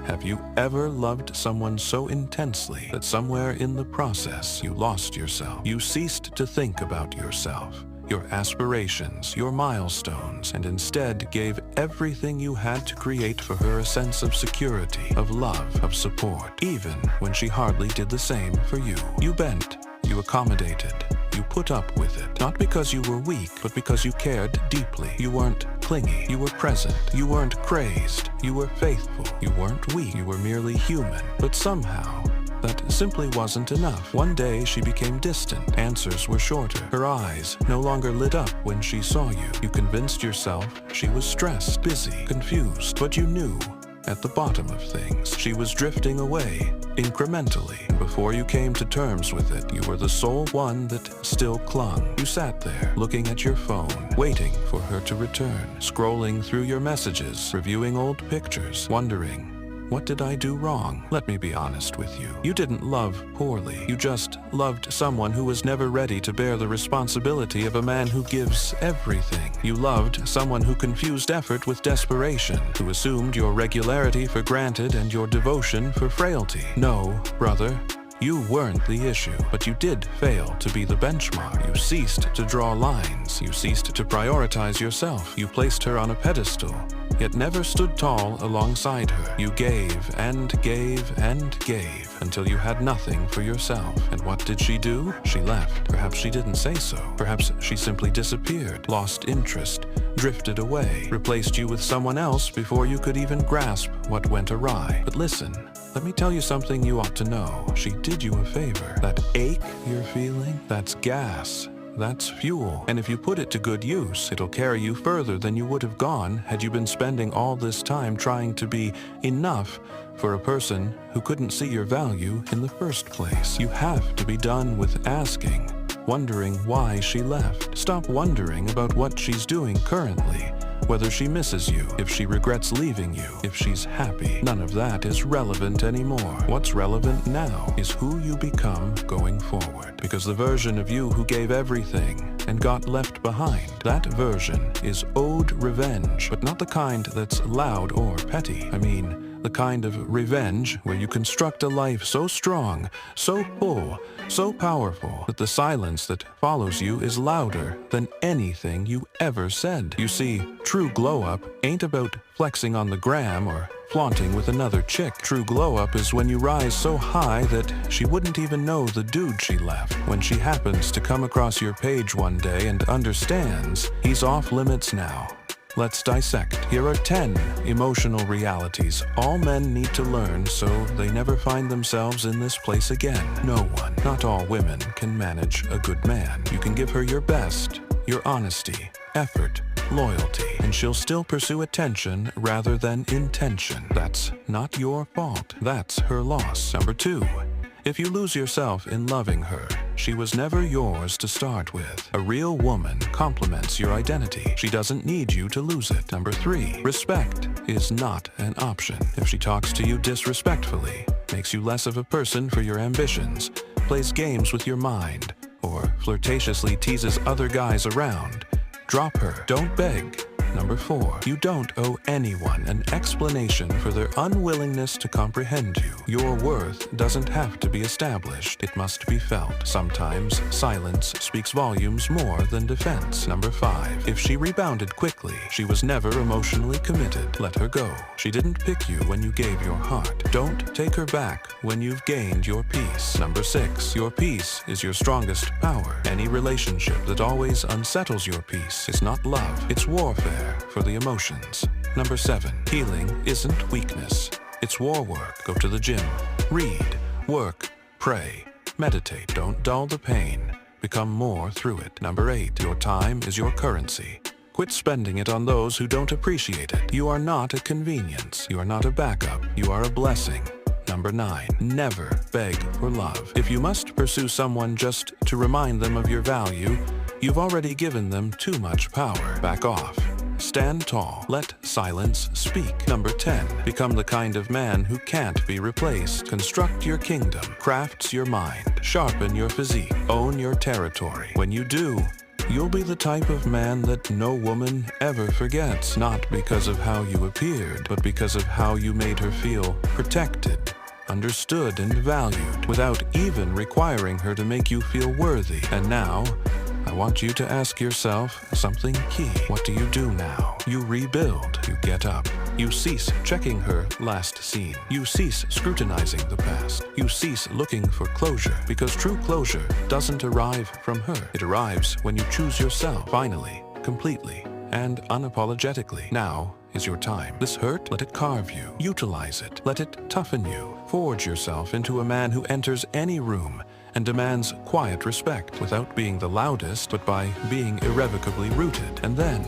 Have you ever loved someone so intensely that somewhere in the process you lost yourself? You ceased to think about yourself, your aspirations, your milestones, and instead gave everything you had to create for her a sense of security, of love, of support, even when she hardly did the same for you. You bent, you accommodated, you put up with it, not because you were weak, but because you cared deeply. You weren't clingy, you were present, you weren't crazed, you were faithful, you weren't weak, you were merely human. But somehow, that simply wasn't enough. One day she became distant, answers were shorter, her eyes no longer lit up when she saw you. You convinced yourself she was stressed, busy, confused, but you knew at the bottom of things she was drifting away, incrementally. And before you came to terms with it, you were the sole one that still clung. You sat there, looking at your phone, waiting for her to return, scrolling through your messages, reviewing old pictures, wondering, what did I do wrong? Let me be honest with you. You didn't love poorly. You just loved someone who was never ready to bear the responsibility of a man who gives everything. You loved someone who confused effort with desperation, who assumed your regularity for granted and your devotion for frailty. No, brother, you weren't the issue, but you did fail to be the benchmark. You ceased to draw lines. You ceased to prioritize yourself. You placed her on a pedestal, yet never stood tall alongside her. You gave and gave and gave until you had nothing for yourself. And what did she do? She left. Perhaps she didn't say so. Perhaps she simply disappeared, lost interest, drifted away, replaced you with someone else before you could even grasp what went awry. But listen, let me tell you something you ought to know. She did you a favor. That ache you're feeling, that's gas. That's fuel. And if you put it to good use, it'll carry you further than you would have gone had you been spending all this time trying to be enough for a person who couldn't see your value in the first place. You have to be done with asking, wondering why she left. Stop wondering about what she's doing currently, whether she misses you, if she regrets leaving you, if she's happy. None of that is relevant anymore. What's relevant now is who you become going forward. Because the version of you who gave everything and got left behind, that version is owed revenge, but not the kind that's loud or petty. I mean, the kind of revenge where you construct a life so strong, so full, so powerful that the silence that follows you is louder than anything you ever said. You see, true glow-up ain't about flexing on the gram or flaunting with another chick. True glow-up is when you rise so high that she wouldn't even know the dude she left. When she happens to come across your page one day and understands he's off limits now. Let's dissect. Here are 10 emotional realities all men need to learn so they never find themselves in this place again. No one, not all women, can manage a good man. You can give her your best, your honesty, effort, loyalty, and she'll still pursue attention rather than intention. That's not your fault. That's her loss. Number 2. If you lose yourself in loving her, she was never yours to start with. A real woman complements your identity. She doesn't need you to lose it. Number 3, respect is not an option. If she talks to you disrespectfully, makes you less of a person for your ambitions, plays games with your mind, or flirtatiously teases other guys around, drop her. Don't beg. Number 4, you don't owe anyone an explanation for their unwillingness to comprehend you. Your worth doesn't have to be established. It must be felt. Sometimes silence speaks volumes more than defense. Number 5, if she rebounded quickly, she was never emotionally committed. Let her go. She didn't pick you when you gave your heart. Don't take her back when you've gained your peace. Number 6, your peace is your strongest power. Any relationship that always unsettles your peace is not love. It's warfare for the emotions. Number 7, healing isn't weakness. It's war work. Go to the gym, read, work, pray, meditate. Don't dull the pain. Become more through it. Number 8, your time is your currency. Quit spending it on those who don't appreciate it. You are not a convenience. You are not a backup. You are a blessing. Number 9, never beg for love. If you must pursue someone just to remind them of your value, you've already given them too much power. Back off. Stand tall. Let silence speak. Number 10, become the kind of man who can't be replaced. Construct your kingdom. Craft your mind. Sharpen your physique. Own your territory. When you do, you'll be the type of man that no woman ever forgets, not because of how you appeared, but because of how you made her feel protected, understood, and valued, without even requiring her to make you feel worthy. And now, I want you to ask yourself something key. What do you do now? You rebuild. You get up. You cease checking her last scene. You cease scrutinizing the past. You cease looking for closure, because true closure doesn't arrive from her. It arrives when you choose yourself, finally, completely, and unapologetically. Now is your time. This hurt, let it carve you. Utilize it. Let it toughen you. Forge yourself into a man who enters any room and demands quiet respect without being the loudest, but by being irrevocably rooted. And then,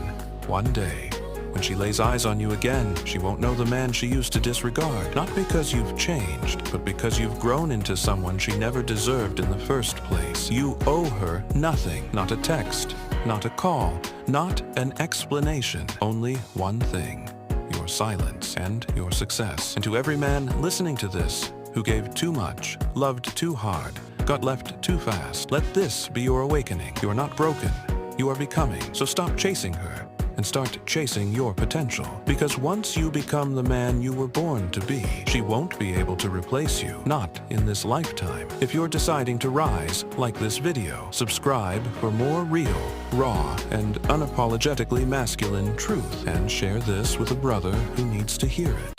one day, when she lays eyes on you again, she won't know the man she used to disregard. Not because you've changed, but because you've grown into someone she never deserved in the first place. You owe her nothing. Not a text, not a call, not an explanation. Only one thing: your silence and your success. And to every man listening to this who gave too much, loved too hard, got left too fast, let this be your awakening. You are not broken. You are becoming. So stop chasing her and start chasing your potential. Because once you become the man you were born to be, she won't be able to replace you. Not in this lifetime. If you're deciding to rise, like this video. Subscribe for more real, raw, and unapologetically masculine truth. And share this with a brother who needs to hear it.